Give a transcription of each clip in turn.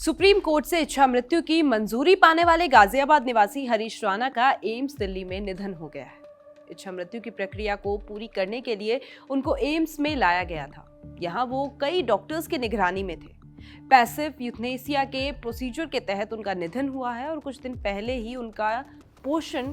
Supreme court से इच्छा मृत्यु की मंजूरी पाने वाले गाजियाबाद निवासी हरीश राणा का एम्स दिल्ली में निधन हो गया है। इच्छा मृत्यु की प्रक्रिया को पूरी करने के लिए उनको एम्स में लाया गया था। यहाँ वो कई डॉक्टर्स की निगरानी में थे। पैसिव यूथनेसिया के प्रोसीजर के तहत उनका निधन हुआ है और कुछ दिन पहले ही उनका पोषण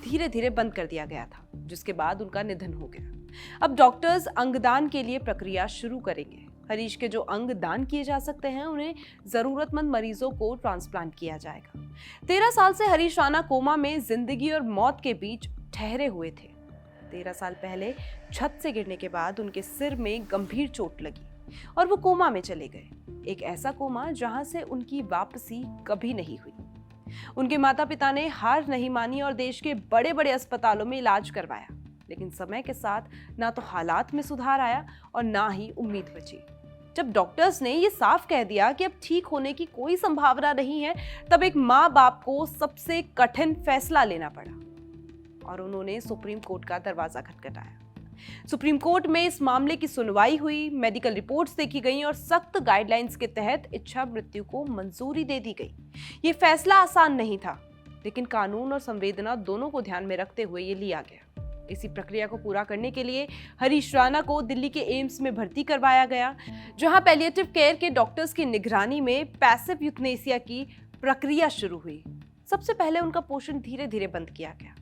धीरे धीरे बंद कर दिया गया था, जिसके बाद उनका निधन हो गया। अब डॉक्टर्स अंगदान के लिए प्रक्रिया शुरू करेंगे। हरीश के जो अंग दान किए जा सकते हैं, उन्हें जरूरतमंद मरीजों को ट्रांसप्लांट किया जाएगा। 13 साल से हरीश राणा कोमा में जिंदगी और मौत के बीच ठहरे हुए थे। 13 साल पहले छत से गिरने के बाद उनके सिर में गंभीर चोट लगी और वो कोमा में चले गए। एक ऐसा कोमा जहां से उनकी वापसी कभी नहीं हुई। उनके माता पिता ने हार नहीं मानी और देश के बड़े बड़े अस्पतालों में इलाज करवाया, लेकिन समय के साथ ना तो हालात में सुधार आया और ना ही उम्मीद बची। जब डॉक्टर्स ने ये साफ कह दिया कि अब ठीक होने की कोई संभावना नहीं है, तब एक माँ बाप को सबसे कठिन फैसला लेना पड़ा और उन्होंने सुप्रीम कोर्ट का दरवाजा खटखटाया। सुप्रीम कोर्ट में इस मामले की सुनवाई हुई, मेडिकल रिपोर्ट्स देखी गई और सख्त गाइडलाइंस के तहत इच्छा मृत्यु को मंजूरी दे दी गई। ये फैसला आसान नहीं था, लेकिन कानून और संवेदना दोनों को ध्यान में रखते हुए ये लिया गया। इसी प्रक्रिया को पूरा करने के लिए हरीश राणा को दिल्ली के एम्स में भर्ती करवाया गया, जहां पैलिएटिव केयर के डॉक्टर्स की निगरानी में पैसिव यूथनेसिया की प्रक्रिया शुरू हुई। सबसे पहले उनका पोषण धीरे धीरे बंद किया गया,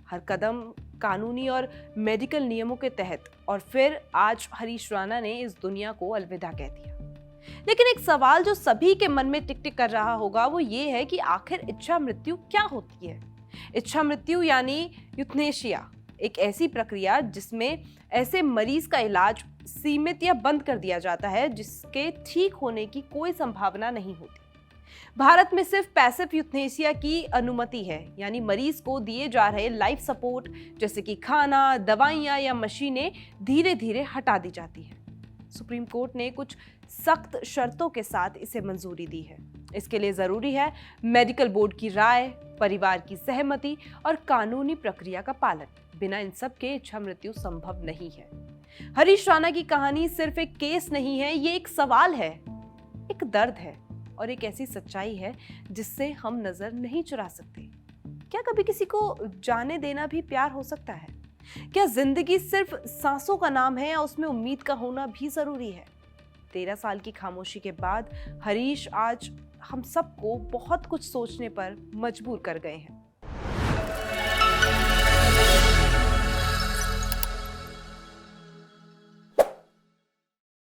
हर कदम कानूनी और मेडिकल नियमों के तहत, और फिर आज हरीश राणा ने इस दुनिया को अलविदा कह दिया। लेकिन एक सवाल जो सभी के मन में टिक टिक कर रहा होगा, वो ये है कि आखिर इच्छा मृत्यु क्या होती है। इच्छा मृत्यु यानी यूथनेशिया एक ऐसी प्रक्रिया जिसमें ऐसे मरीज का इलाज सीमित या बंद कर दिया जाता है जिसके ठीक होने की कोई संभावना नहीं होती। भारत में सिर्फ पैसिव यूथनेसिया की अनुमति है, यानी मरीज को दिए जा रहे लाइफ सपोर्ट जैसे कि खाना, दवाइयां या मशीनें धीरे धीरे हटा दी जाती है। सुप्रीम कोर्ट ने कुछ सख्त शर्तों के साथ इसे मंजूरी दी है। इसके लिए जरूरी है मेडिकल बोर्ड की राय, परिवार की सहमति और कानूनी प्रक्रिया का पालन। बिना इन सब के इच्छा मृत्यु संभव नहीं है। हरीश राणा की कहानी सिर्फ एक केस नहीं है, ये एक सवाल है, एक दर्द है और एक ऐसी सच्चाई है जिससे हम नजर नहीं चुरा सकते। क्या कभी किसी को जाने देना भी प्यार हो सकता है? क्या जिंदगी सिर्फ सांसों का नाम है या उसमें उम्मीद का होना भी जरूरी है? 13 साल की खामोशी के बाद हरीश आज हम सबको बहुत कुछ सोचने पर मजबूर कर गए हैं।